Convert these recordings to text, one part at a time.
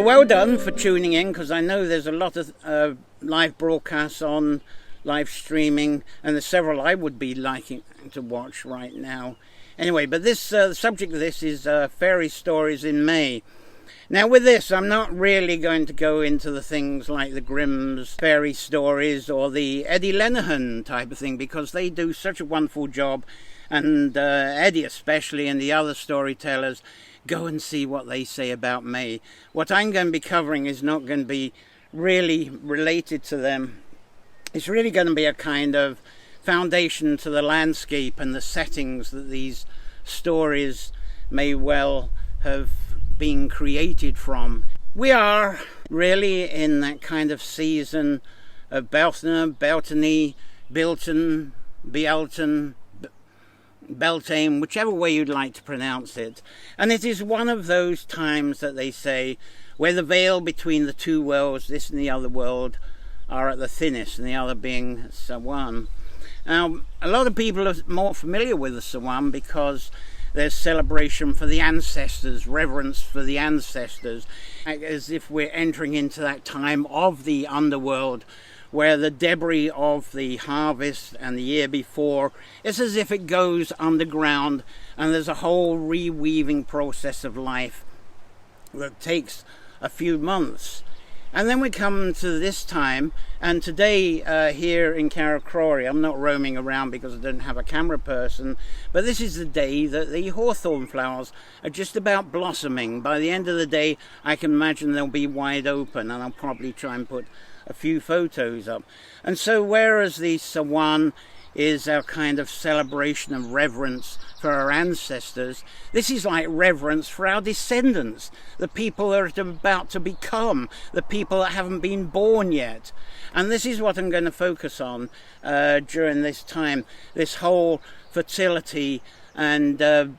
well done for tuning in, because I know there's a lot of live broadcasts on live streaming, and there's several I would be liking to watch right now. Anyway, but this the subject of this is fairy stories in May. Now with this, I'm not really going to go into the things like the Grimm's fairy stories or the Eddie Lenihan type of thing, because they do such a wonderful job, and Eddie especially and the other storytellers. Go and see what they say about May. What I'm going to be covering is not going to be really related to them. It's really going to be a kind of foundation to the landscape and the settings that these stories may well have been created from. We are really in that kind of season of Beltany, Bilton, Beltane, whichever way you'd like to pronounce it. And it is one of those times that they say where the veil between the two worlds, this and the other world, are at the thinnest, and the other being Samhain. Now, a lot of people are more familiar with the Samhain because there's celebration for the ancestors, reverence for the ancestors, as if we're entering into that time of the underworld where the debris of the harvest and the year before, it's as if it goes underground, and there's a whole reweaving process of life that takes a few months. And then we come to this time, and today here in Carricrory, I'm not roaming around because I don't have a camera person, but this is the day that the hawthorn flowers are just about blossoming. By the end of the day, I can imagine they'll be wide open, and I'll probably try and put a few photos up. And so whereas the Samhain is our kind of celebration of reverence for our ancestors, this is like reverence for our descendants, the people that are about to become, the people that haven't been born yet. And this is what I'm going to focus on during this time, this whole fertility and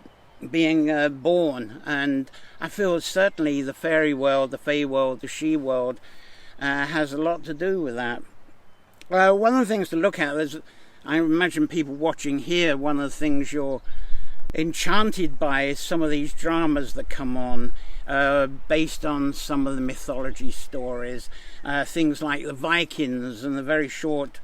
being born. And I feel certainly the fairy world, the fae world, the she world has a lot to do with that. One of the things to look at is, I imagine people watching here, one of the things you're enchanted by is some of these dramas that come on based on some of the mythology stories, things like the Vikings and the very short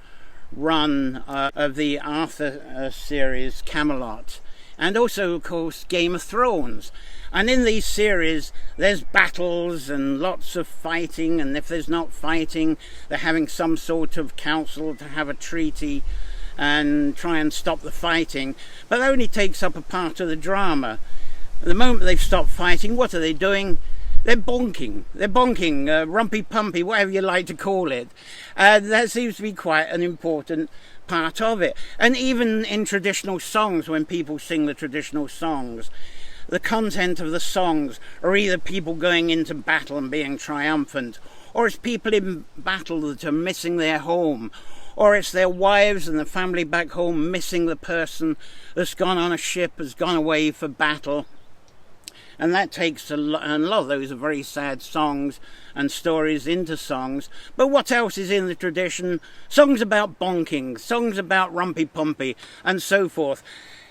run of the Arthur series Camelot, and also of course Game of Thrones. And in these series there's battles and lots of fighting, and if there's not fighting, they're having some sort of council to have a treaty and try and stop the fighting, but that only takes up a part of the drama. The moment they've stopped fighting, what are they doing? They're bonking, rumpy-pumpy, whatever you like to call it. That seems to be quite an important part of it. And even in traditional songs, when people sing the traditional songs, the content of the songs are either people going into battle and being triumphant, or it's people in battle that are missing their home, or it's their wives and the family back home missing the person that's gone on a ship, has gone away for battle. And that takes and a lot of those are very sad songs and stories into songs. But what else is in the tradition? Songs about bonking, songs about rumpy-pumpy, and so forth.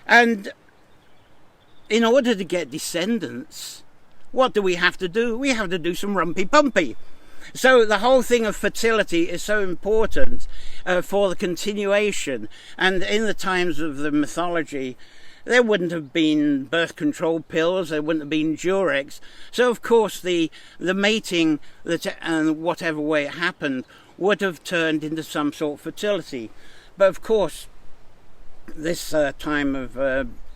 And in order to get descendants, what do we have to do? We have to do some rumpy-pumpy. So the whole thing of fertility is so important for the continuation. And in the times of the mythology, there wouldn't have been birth control pills, there wouldn't have been Durex. So of course the mating, and whatever way it happened, would have turned into some sort of fertility. But of course, this time of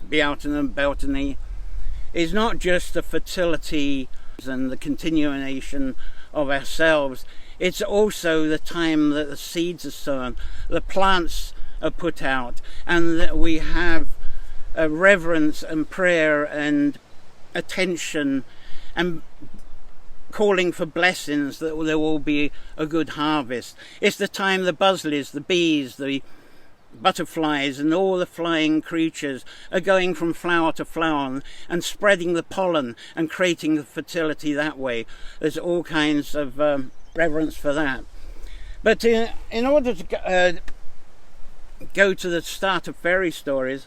Bealton and Beltany is not just the fertility and the continuation of ourselves, it's also the time that the seeds are sown, the plants are put out, and that we have a reverence and prayer and attention and calling for blessings that there will be a good harvest. It's the time the buzzards, the bees, the butterflies and all the flying creatures are going from flower to flower and spreading the pollen and creating the fertility that way. There's all kinds of reverence for that. But in order to go to the start of fairy stories,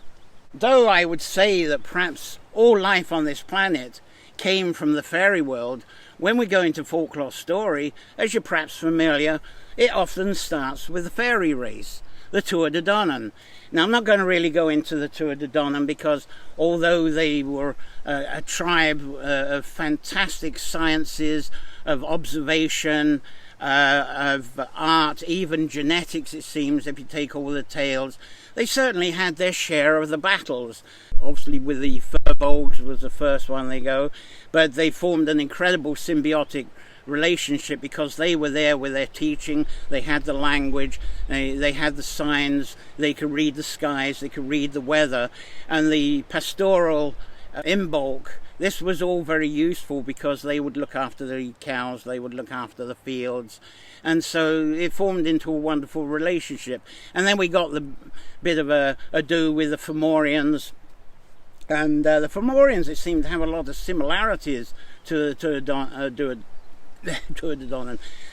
though I would say that perhaps all life on this planet came from the fairy world, when we go into folklore story, as you're perhaps familiar, it often starts with the fairy race, the Tuatha De Danann. Now, I'm not going to really go into the Tuatha De Danann because although they were a tribe of fantastic sciences, of observation, of art, even genetics, it seems, if you take all the tales, they certainly had their share of the battles. Obviously with the Furbolgs was the first one they go, but they formed an incredible symbiotic relationship because they were there with their teaching, they had the language, they had the signs, they could read the skies, they could read the weather, and the pastoral Imbolc, this was all very useful because they would look after the cows, they would look after the fields, and so it formed into a wonderful relationship. And then we got the bit of a ado with the Fomorians, and the Fomorians, it seemed to have a lot of similarities to De Danann,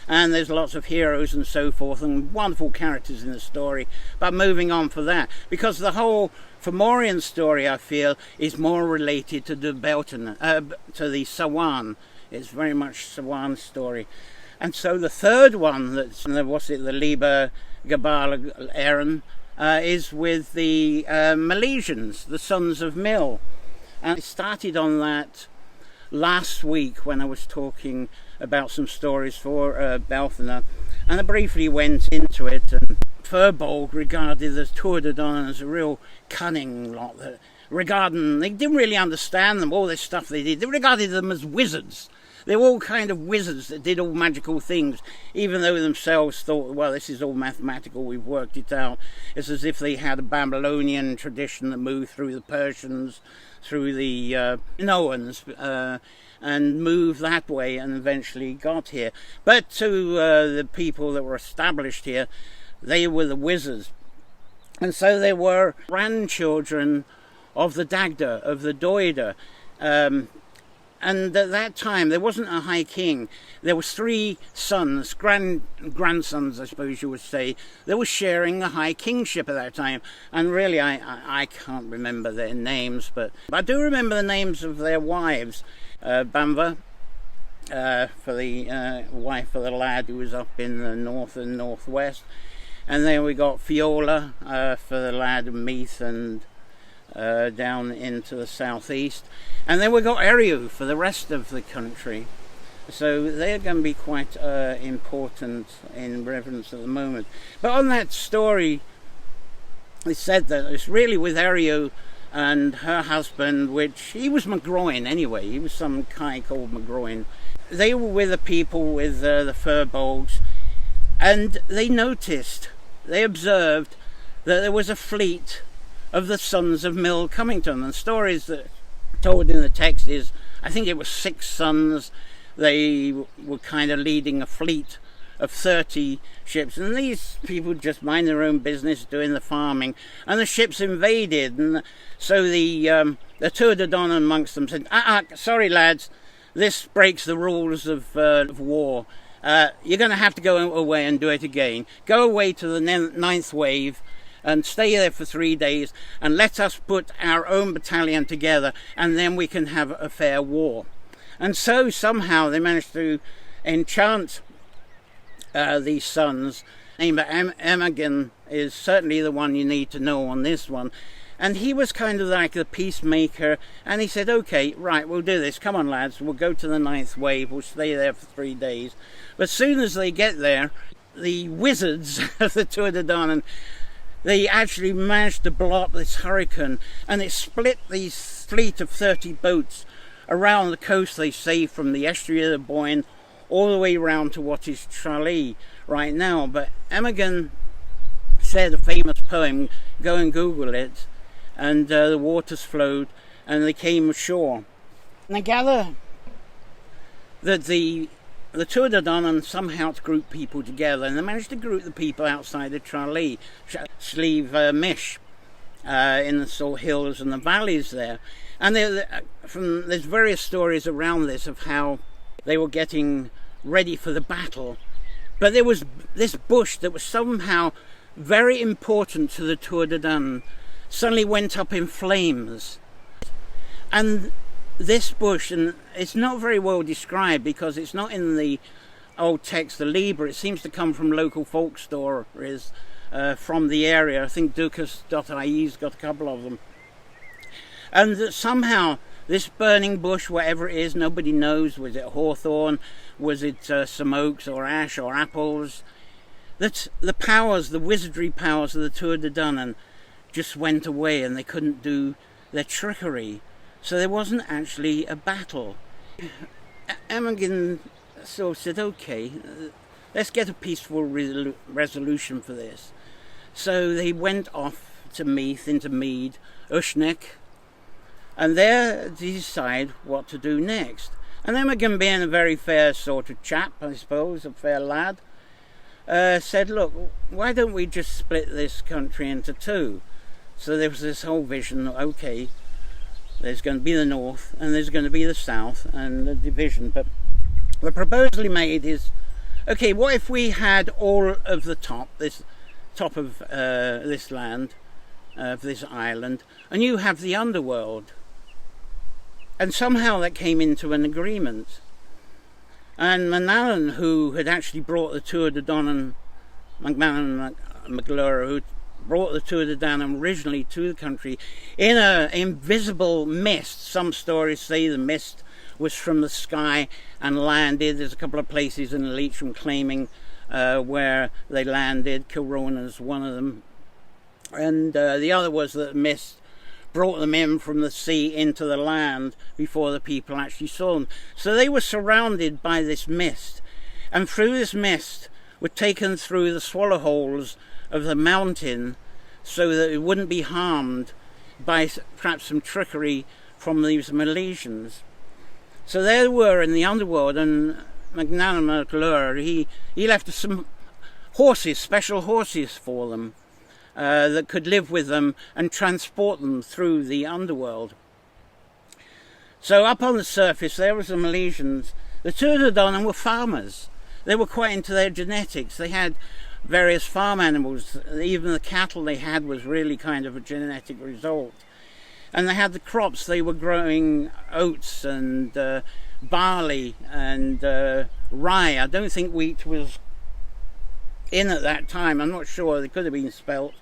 and there's lots of heroes and so forth, and wonderful characters in the story. But moving on for that, because the whole Fomorian story, I feel, is more related to the to the Sawan. It's very much Sawan's story. And so the third one, that's the Liber Gabal Aaron, is with the Milesians, the sons of Mil. And I started on that last week when I was talking about some stories for Belthana, and I briefly went into it. And Furbolg regarded the Tuatha De Danann as a real cunning lot. They didn't really understand them, all this stuff they did. They regarded them as wizards. They were all kind of wizards that did all magical things, even though themselves thought, well, this is all mathematical, we've worked it out. It's as if they had a Babylonian tradition that moved through the Persians, through the Minoans, and moved that way and eventually got here. But to the people that were established here, they were the wizards. And so they were grandchildren of the Dagda, of the Doida. And at that time, there wasn't a high king. There was three sons, grandsons, I suppose you would say, that were sharing the high kingship at that time. And really, I can't remember their names, but I do remember the names of their wives. Banva, for the wife of the lad who was up in the north and northwest. And then we got Fiola for the lad of Meath and down into the southeast. And then we got Eriu for the rest of the country. So they're going to be quite important in reverence at the moment. But on that story, they said that it's really with Eriu and her husband, which he was McGroin anyway. He was some guy called McGroin. They were with the people with the Furbolgs, and they observed that there was a fleet of the sons of Mil coming to them. And stories that told in the text is, I think it was 6 sons. They were kind of leading a fleet of 30 ships, and these people just mind their own business doing the farming, and the ships invaded. And so the Tuatha De Danann amongst them said, sorry lads, this breaks the rules of war. You're going to have to go away and do it again. Go away to the 9th wave and stay there for 3 days, and let us put our own battalion together, and then we can have a fair war. And so somehow they managed to enchant these sons. Emagen is certainly the one you need to know on this one. And he was kind of like the peacemaker, and he said, okay, right, we'll do this. Come on, lads, we'll go to the 9th wave. We'll stay there for 3 days. But as soon as they get there, the wizards of the Tuatha De Danann, they actually managed to blow up this hurricane, and it split these fleet of 30 boats around the coast, they say, from the estuary of the Boyne all the way around to what is Tralee right now. But Emagen said a famous poem, go and Google it, and the waters flowed and they came ashore. And I gather that the Tuatha De Danann somehow to group people together, and they managed to group the people outside of Tralee, Slieve Mish, in the sort of hills and the valleys there. And there's various stories around this of how they were getting ready for the battle. But there was this bush that was somehow very important to the Tuatha De Danann, suddenly went up in flames. And this bush, and it's not very well described because it's not in the old text, the Liber. It seems to come from local folk stories from the area. I think Dukas.ie's got a couple of them. And that somehow this burning bush, whatever it is, nobody knows, was it hawthorn, was it some oaks or ash or apples, that the powers, the wizardry powers of the Tuatha De Danann just went away and they couldn't do their trickery. So there wasn't actually a battle. Imogen sort of said, okay, let's get a peaceful resolution for this. So they went off to Meath, into Mead, Ushnick, and there they decide what to do next. And Imogen, being a very fair sort of chap, I suppose, a fair lad, said, look, why don't we just split this country into two? So there was this whole vision, okay, there's going to be the north and there's going to be the south and the division. But the proposal he made is, okay, what if we had all of the top of this land, of this island, and you have the underworld? And somehow that came into an agreement. And Manannán, who had actually brought the Tuatha De Danann, MacMahon MacLure, who brought the Tuatha De Danann originally to the country in an invisible mist. Some stories say the mist was from the sky and landed. There's a couple of places in Leitrim claiming where they landed. Kilrona's one of them. And the other was that mist brought them in from the sea into the land before the people actually saw them. So they were surrounded by this mist, and through this mist were taken through the swallow holes of the mountain so that it wouldn't be harmed by perhaps some trickery from these Milesians. So there they were in the underworld, and MacMahon MacLure, he left some horses, special horses for them, that could live with them and transport them through the underworld. So up on the surface there was the Milesians. The Tuatha De Danann were farmers. They were quite into their genetics. They had various farm animals. Even the cattle they had was really kind of a genetic result. And they had the crops. They were growing oats and barley and rye. I don't think wheat was in at that time. I'm not sure. They could have been spelt.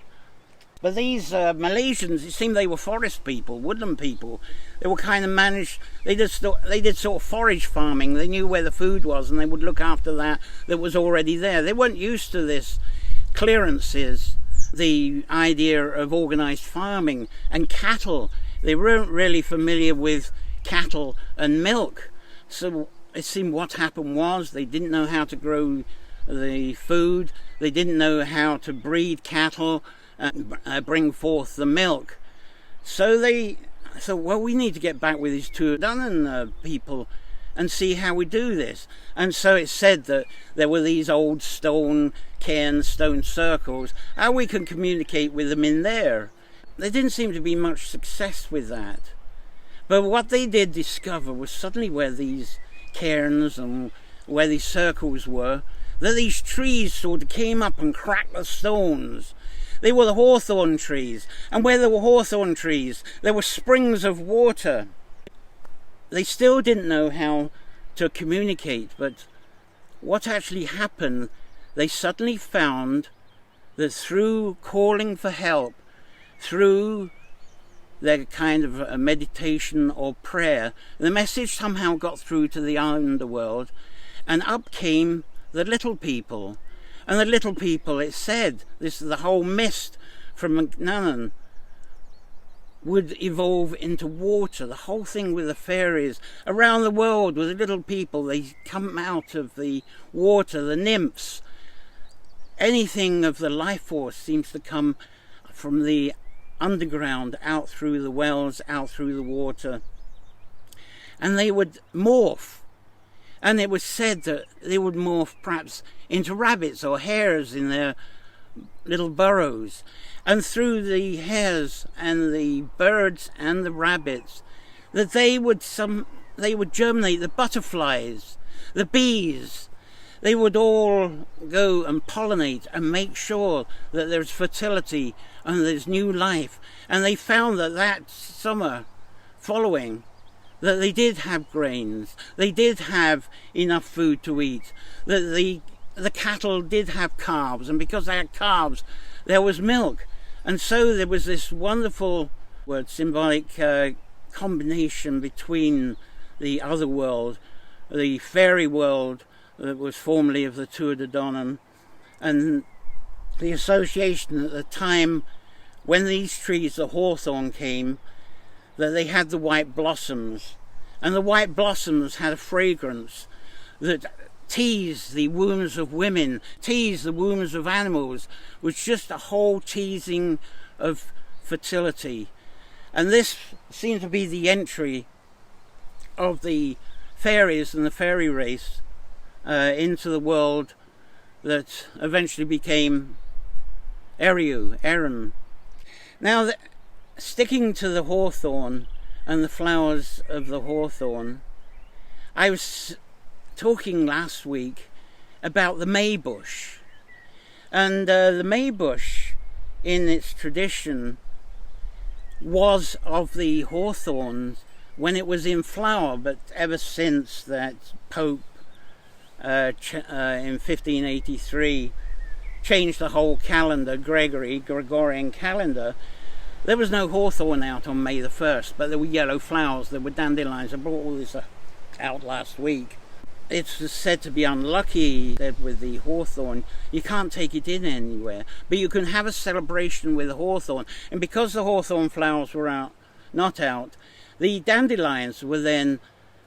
But these Milesians, it seemed they were forest people, woodland people. They were kind of managed, they did sort of forage farming. They knew where the food was and they would look after that was already there. They weren't used to this clearances, the idea of organised farming and cattle. They weren't really familiar with cattle and milk. So it seemed what happened was they didn't know how to grow the food. They didn't know how to breed cattle and bring forth the milk. So they thought, well, we need to get back with these Tuatha De Danann people and see how we do this. And so it's said that there were these old stone cairns, stone circles, how we can communicate with them in there. There didn't seem to be much success with that. But what they did discover was suddenly where these cairns and where these circles were, that these trees sort of came up and cracked the stones. They were the hawthorn trees, and where there were hawthorn trees, there were springs of water. They still didn't know how to communicate, but what actually happened, they suddenly found that through calling for help, through their kind of a meditation or prayer, the message somehow got through to the underworld, and up came the little people. And the little people, it said, this is the whole mist from MacMahon, would evolve into water. The whole thing with the fairies around the world with the little people, they come out of the water, the nymphs. Anything of the life force seems to come from the underground, out through the wells, out through the water. And they would morph. And it was said that they would morph perhaps into rabbits or hares in their little burrows. And through the hares and the birds and the rabbits, that they would germinate, the butterflies, the bees. They would all go and pollinate and make sure that there's fertility and there's new life. And they found that summer following, that they did have grains, they did have enough food to eat, that the cattle did have calves, and because they had calves, there was milk. And so there was this wonderful symbolic combination between the other world, the fairy world that was formerly of the Tuatha De Danann, and the association at the time when these trees, the hawthorn, came, that they had the white blossoms, and the white blossoms had a fragrance that teased the wombs of women, teased the wombs of animals, was just a whole teasing of fertility. And this seemed to be the entry of the fairies and the fairy race into the world that eventually became Erin. Now, sticking to the hawthorn and the flowers of the hawthorn, I was talking last week about the maybush. And the maybush, in its tradition, was of the hawthorns when it was in flower, but ever since that Pope in 1583 changed the whole calendar, Gregorian calendar, there was no hawthorn out on May the 1st, but there were yellow flowers, there were dandelions. I brought all this out last week. It's said to be unlucky that with the hawthorn, you can't take it in anywhere, but you can have a celebration with the hawthorn. And because the hawthorn flowers were not out, the dandelions were then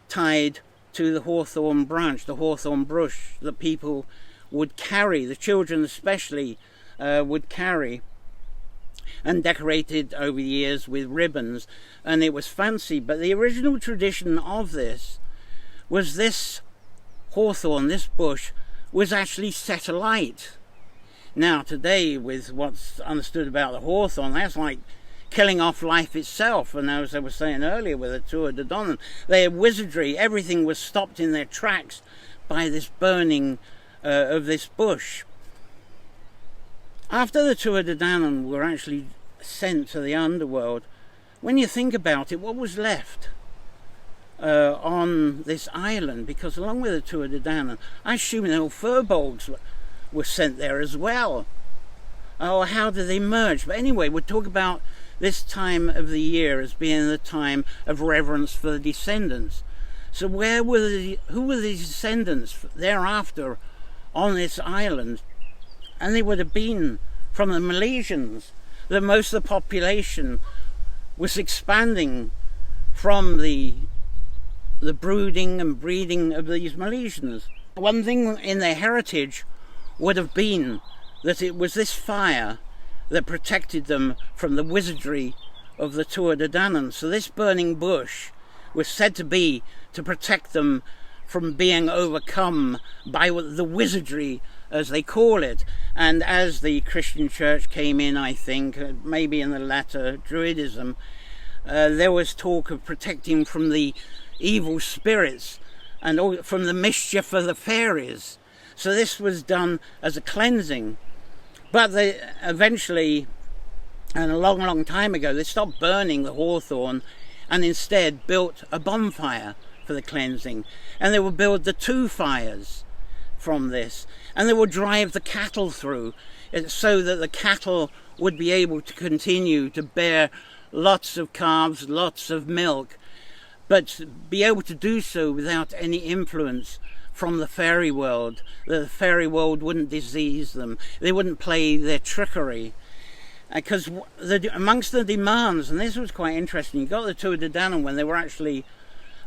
tied to the hawthorn branch, the hawthorn bush that people would carry, the children especially would carry, and decorated over the years with ribbons, and it was fancy. But the original tradition of this was this hawthorn, this bush, was actually set alight. Now today, with what's understood about the hawthorn, that's like killing off life itself. And as I was saying earlier with the Tuatha De Danann, their wizardry, everything was stopped in their tracks by this burning of this bush. After the Tuatha De Danann were actually sent to the underworld, when you think about it, what was left on this island? Because along with the Tuatha De Danann, I assume the old furbolgs were sent there as well. Oh, how did they merge? But anyway, we'll talk about this time of the year as being the time of reverence for the descendants. So who were the descendants thereafter on this island? And they would have been from the Milesians. That most of the population was expanding from the brooding and breeding of these Milesians. One thing in their heritage would have been that it was this fire that protected them from the wizardry of the Tuatha De Danann. So this burning bush was said to be to protect them from being overcome by the wizardry, as they call it. And as the Christian church came in, I think, maybe in the latter Druidism, there was talk of protecting from the evil spirits and from the mischief of the fairies. So this was done as a cleansing. But they eventually, and a long, long time ago, they stopped burning the hawthorn and instead built a bonfire for the cleansing. And they would build the two fires from this, and they would drive the cattle through so that the cattle would be able to continue to bear lots of calves, lots of milk, but be able to do so without any influence from the fairy world. The fairy world wouldn't disease them, they wouldn't play their trickery. Because amongst the demands, and this was quite interesting, you got the Tuatha De Danann when they were actually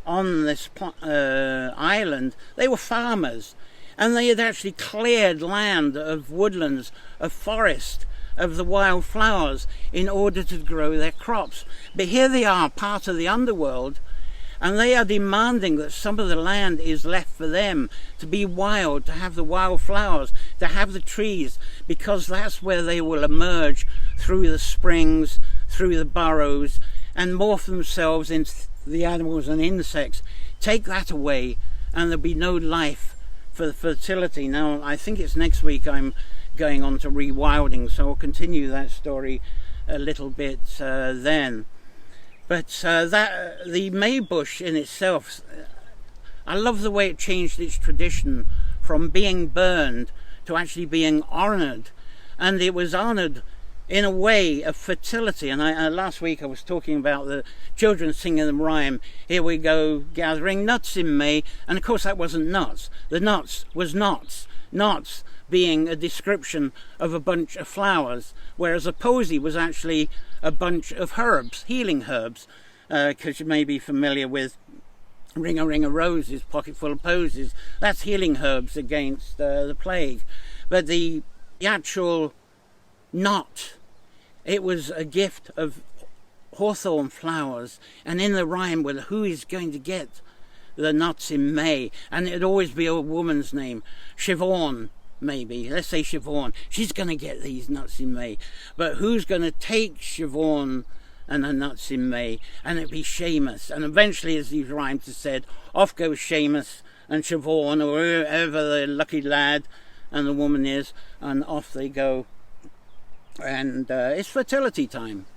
on this island, they were farmers, and they had actually cleared land of woodlands, of forest, of the wild flowers in order to grow their crops. But here they are, part of the underworld, and they are demanding that some of the land is left for them to be wild, to have the wild flowers, to have the trees, because that's where they will emerge through the springs, through the burrows, and morph themselves into the animals and insects. Take that away and there'll be no life for the fertility. Now, I think it's next week I'm going on to rewilding, so I'll continue that story a little bit then. But the May bush in itself, I love the way it changed its tradition from being burned to actually being honoured. And it was honoured in a way of fertility. And last week I was talking about the children singing the rhyme, here we go gathering nuts in May. And of course that wasn't nuts. The nuts was knots. Knots being a description of a bunch of flowers, whereas a posy was actually a bunch of herbs, healing herbs, because you may be familiar with ring a roses, pocket full of posies. That's healing herbs against the plague. But the actual knot, it was a gift of hawthorn flowers, and in the rhyme was who is going to get the nuts in May, and it'd always be a woman's name, Siobhan, maybe, let's say Siobhan, she's going to get these nuts in May, but who's going to take Siobhan and the nuts in May? And it'd be Seamus, and eventually, as these rhymes have said, off goes Seamus and Siobhan, or whoever the lucky lad and the woman is, and off they go, and it's fertility time.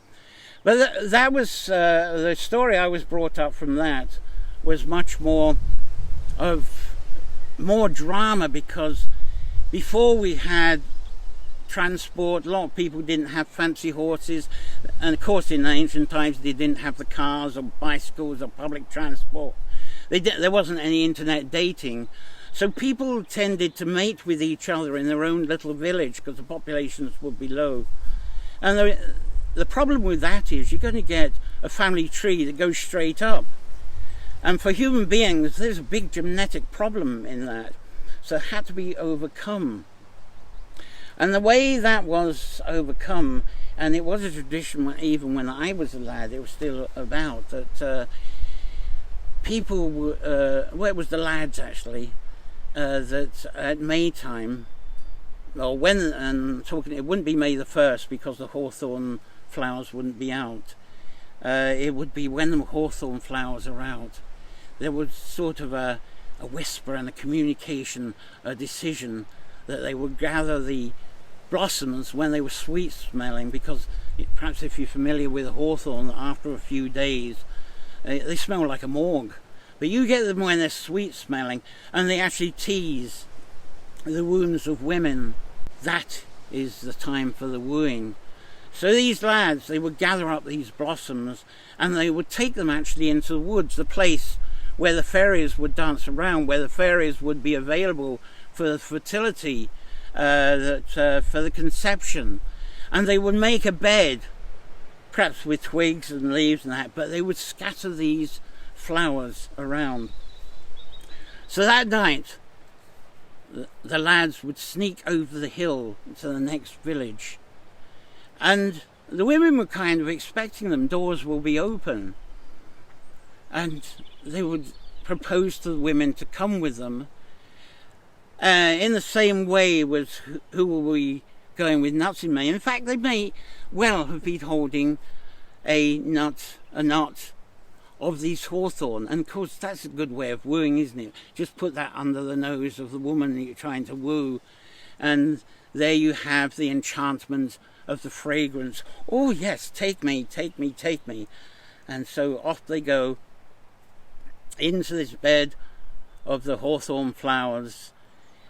But that was the story I was brought up from. That was much more drama, because before we had transport, a lot of people didn't have fancy horses, and of course in ancient times they didn't have the cars or bicycles or public transport. There wasn't any internet dating, so people tended to mate with each other in their own little village because the populations would be low. And the problem with that is you're going to get a family tree that goes straight up. And for human beings, there's a big genetic problem in that. So it had to be overcome. And the way that was overcome, and it was a tradition even when I was a lad, it was still about, that people, well, it was the lads actually, that at May time, well, when, and talking, it wouldn't be May the 1st because the hawthorn flowers wouldn't be out. It would be when the hawthorn flowers are out. There was sort of a whisper and a communication, a decision that they would gather the blossoms when they were sweet smelling, because perhaps if you're familiar with hawthorn, after a few days they smell like a morgue. But you get them when they're sweet smelling, and they actually tease the wounds of women. That is the time for the wooing. So these lads, they would gather up these blossoms and they would take them actually into the woods, the place where the fairies would dance around, where the fairies would be available for the fertility, for the conception. And they would make a bed, perhaps with twigs and leaves and that, but they would scatter these flowers around. So that night, the lads would sneak over the hill to the next village. And the women were kind of expecting them, doors will be open. And they would propose to the women to come with them. In the same way was who were we going with nuts in May. In fact, they may well have been holding a knot of these hawthorn. And of course, that's a good way of wooing, isn't it? Just put that under the nose of the woman that you're trying to woo. And there you have the enchantment of the fragrance. Oh yes, take me, take me, take me. And so off they go into this bed of the hawthorn flowers,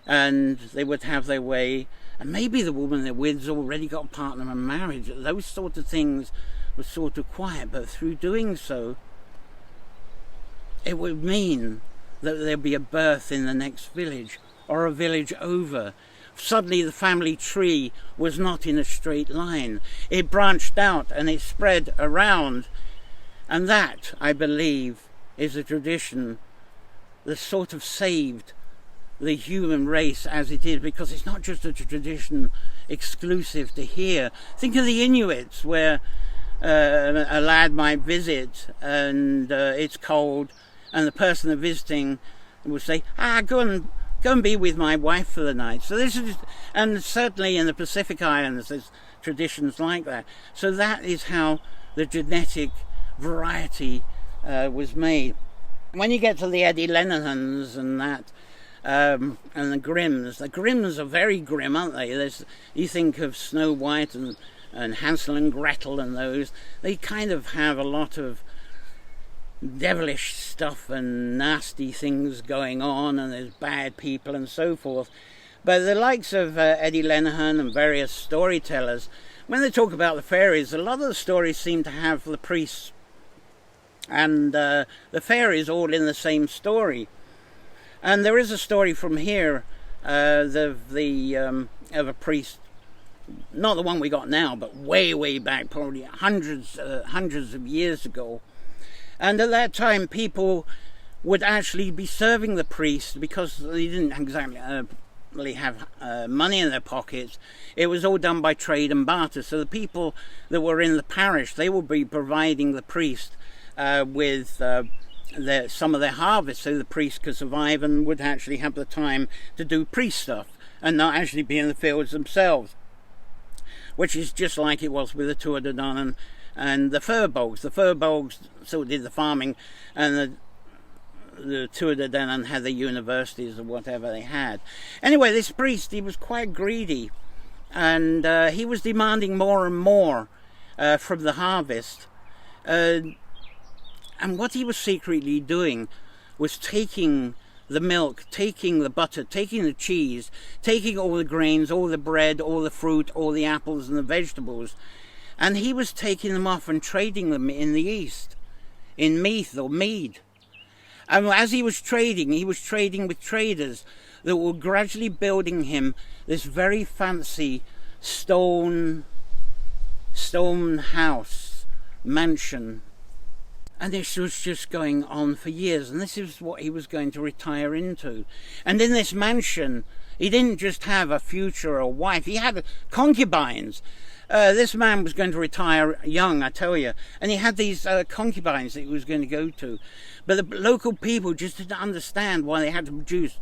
and they would have their way. And maybe the woman they're with's already got a partner and marriage. Those sort of things were sort of quiet, but through doing so, it would mean that there'd be a birth in the next village, or a village over. Suddenly the family tree was not in a straight line. It branched out and it spread around. And that, I believe, is a tradition that sort of saved the human race as it is, because it's not just a tradition exclusive to here. Think of the Inuits, where a lad might visit and it's cold, and the person they're visiting will say, go and be with my wife for the night. So this is, and certainly in the Pacific Islands there's traditions like that. So that is how the genetic variety was made. When you get to the Eddie Lenahans and that, and the Grimms are very grim, aren't they? You think of Snow White and Hansel and Gretel and those, they kind of have a lot of devilish stuff and nasty things going on, and there's bad people and so forth. But the likes of Eddie Lenihan and various storytellers, when they talk about the fairies, a lot of the stories seem to have the priests and the fairies all in the same story. And there is a story from here of a priest, not the one we got now, but way back, probably hundreds of years ago. And at that time, people would actually be serving the priest because they didn't exactly have money in their pockets. It was all done by trade and barter. So the people that were in the parish, they would be providing the priest with some of their harvest, so the priest could survive and would actually have the time to do priest stuff and not actually be in the fields themselves, which is just like it was with the Tuatha De Danann and the Firbolgs. The Firbolgs sort of did the farming, and the Tuatha De Danann had the universities or whatever they had. Anyway, this priest, he was quite greedy, and he was demanding more and more from the harvest. And what he was secretly doing was taking the milk, taking the butter, taking the cheese, taking all the grains, all the bread, all the fruit, all the apples and the vegetables, and he was taking them off and trading them in the East, in Meath or Mead. And as he was trading with traders that were gradually building him this very fancy stone house, mansion. And this was just going on for years, and this is what he was going to retire into. And in this mansion, he didn't just have a future or wife, he had concubines. This man was going to retire young, I tell you, and he had these concubines that he was going to go to. But the local people just didn't understand why they had to produce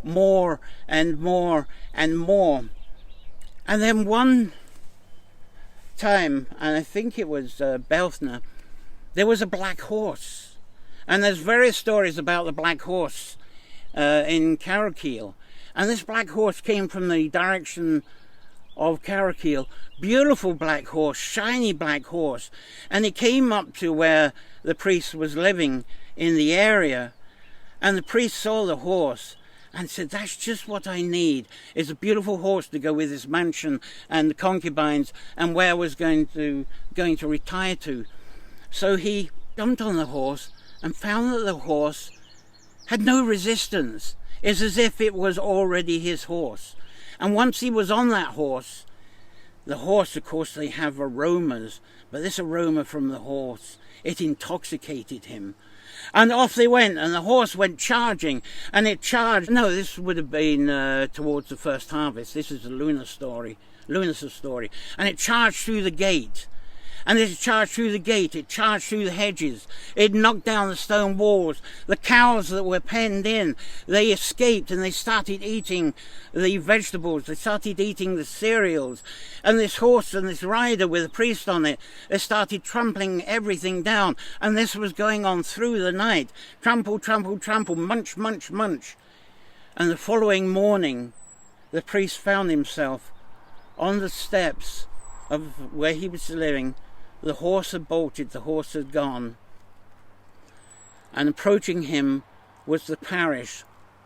more and more and more. And then one time, and I think it was Belthner, there was a black horse, and there's various stories about the black horse in Carrowkeel, and this black horse came from the direction of Carrowkeel. Beautiful black horse, shiny black horse, and it came up to where the priest was living in the area, and the priest saw the horse and said, "That's just what I need, is a beautiful horse to go with this mansion and the concubines and where I was going to retire to." So he jumped on the horse and found that the horse had no resistance. It's as if it was already his horse. And once he was on that horse, the horse, of course, they have aromas, but this aroma from the horse, it intoxicated him. And off they went, and the horse went charging, and it charged. No, this would have been towards the first harvest. This is a Lunar story, and it charged through the gate. And as it charged through the gate, it charged through the hedges. It knocked down the stone walls. The cows that were penned in, they escaped and they started eating the vegetables. They started eating the cereals. And this horse and this rider with a priest on it, they started trampling everything down. And this was going on through the night. Trample, trample, trample, munch, munch, munch. And the following morning, the priest found himself on the steps of where he was living. The horse had bolted, the horse had gone. And approaching him was the parish,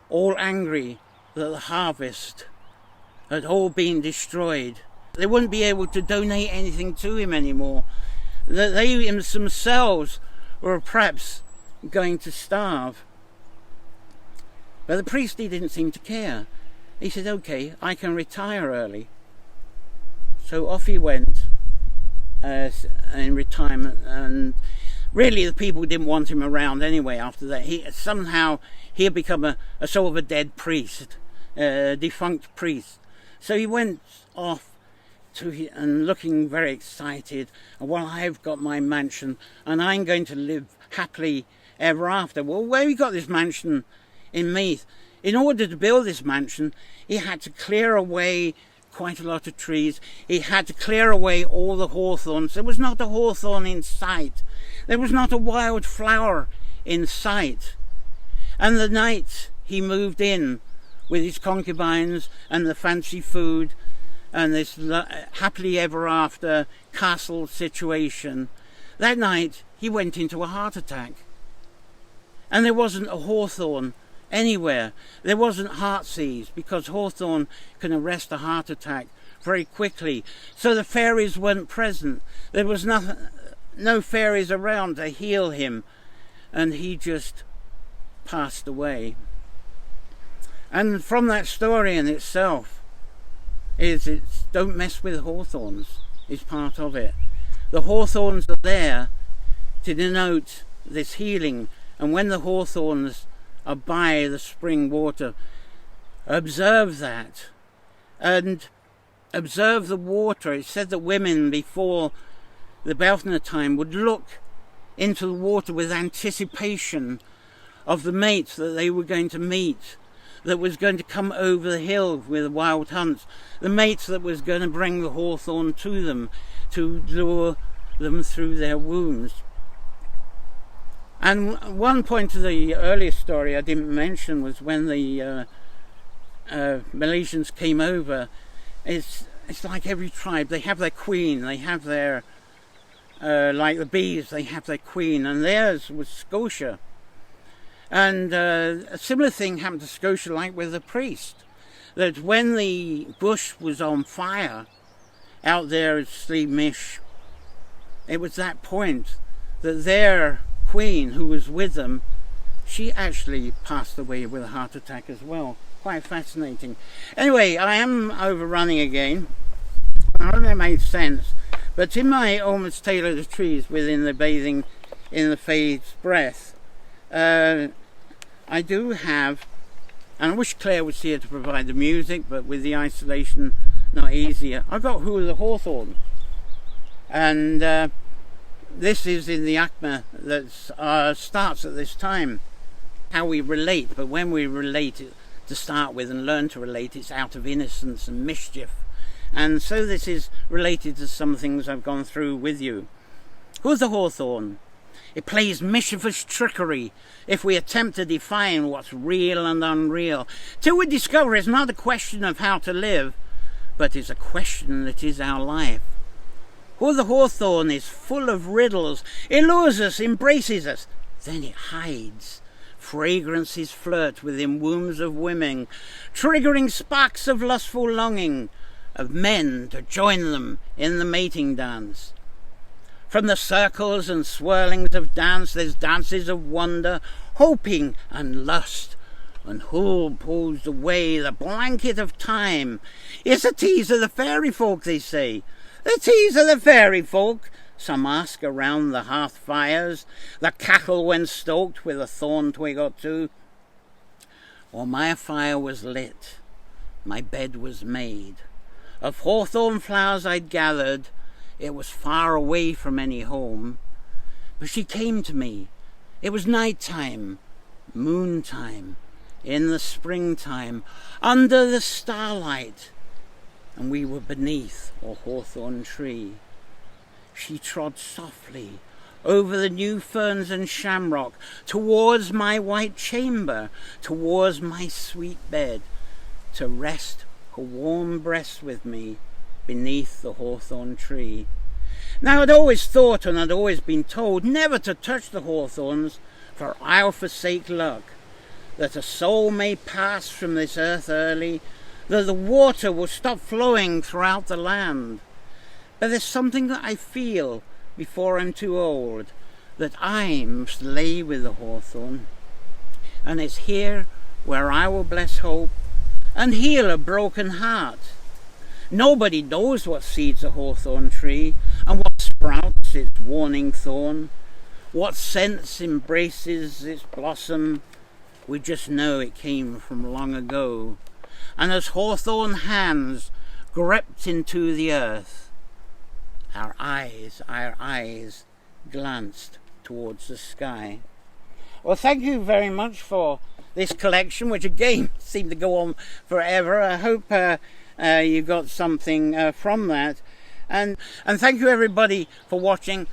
all angry that the harvest had all been destroyed. They wouldn't be able to donate anything to him anymore. That they themselves were perhaps going to starve. But the priest, he didn't seem to care. He said, "Okay, I can retire early." So off he went. In retirement, and really the people didn't want him around anyway after that. He had become a sort of a dead priest, a defunct priest. So he went off and looking very excited. "Well, I've got my mansion and I'm going to live happily ever after." Well, where he got this mansion in Meath, in order to build this mansion, he had to clear away quite a lot of trees. He had to clear away all the hawthorns. There was not a hawthorn in sight. There was not a wild flower in sight. And the night he moved in with his concubines and the fancy food and this happily ever after castle situation, that night he went into a heart attack. And there wasn't a hawthorn anywhere. There wasn't heartsease, because hawthorn can arrest a heart attack very quickly. So the fairies weren't present. There was no fairies around to heal him, and he just passed away. And from that story in itself it's don't mess with hawthorns is part of it. The hawthorns are there to denote this healing, and when the hawthorns are by the spring water, observe that and observe the water. It said that women before the Beltner time would look into the water with anticipation of the mate that they were going to meet, that was going to come over the hill with wild hunts, the mate that was going to bring the hawthorn to them, to lure them through their wounds. And one point of the earlier story I didn't mention was when the Malaysians came over. It's like every tribe, they have their queen, they have their, like the bees, they have their queen, and theirs was Scotia. And a similar thing happened to Scotia, like with the priest, that when the bush was on fire out there at Sleemish, it was that point that their queen, who was with them, she actually passed away with a heart attack as well. Quite fascinating. Anyway, I am overrunning again. I hope that made sense. But in my Almost Tailored Trees within the Bathing in the Fade's Breath, I do have, and I wish Claire was here to provide the music, but with the isolation not easier. I've got Who the Hawthorn, and this is in the Akma that starts at this time, how we relate, but when we relate it to start with and learn to relate, it's out of innocence and mischief. And so this is related to some things I've gone through with you. Who's the hawthorn? It plays mischievous trickery if we attempt to define what's real and unreal, till we discover it's not a question of how to live, but it's a question that is our life. Who the hawthorn is full of riddles. It lures us, embraces us, then it hides. Fragrances flirt within wombs of women, triggering sparks of lustful longing of men to join them in the mating dance. From the circles and swirlings of dance, there's dances of wonder, hoping and lust. And who pulls away the blanket of time? It's a tease of the fairy folk, they say. The tease of the fairy folk. Some ask around the hearth fires, the cackle when stoked with a thorn twig or two. While my fire was lit, my bed was made. Of hawthorn flowers I'd gathered, it was far away from any home. But she came to me. It was night time, moon time, in the springtime, under the starlight, and we were beneath a hawthorn tree. She trod softly over the new ferns and shamrock, towards my white chamber, towards my sweet bed, to rest her warm breast with me beneath the hawthorn tree. Now I'd always thought, and I'd always been told, never to touch the hawthorns, for I'll forsake luck, that a soul may pass from this earth early, that the water will stop flowing throughout the land. But there's something that I feel before I'm too old, that I must lay with the hawthorn, and it's here where I will bless hope and heal a broken heart. Nobody knows what seeds a hawthorn tree, and what sprouts its warning thorn, what sense embraces its blossom. We just know it came from long ago, and as hawthorn hands gripped into the earth, our eyes glanced towards the sky. Well, thank you very much for this collection, which again seemed to go on forever. I hope you got something from that, and thank you everybody for watching.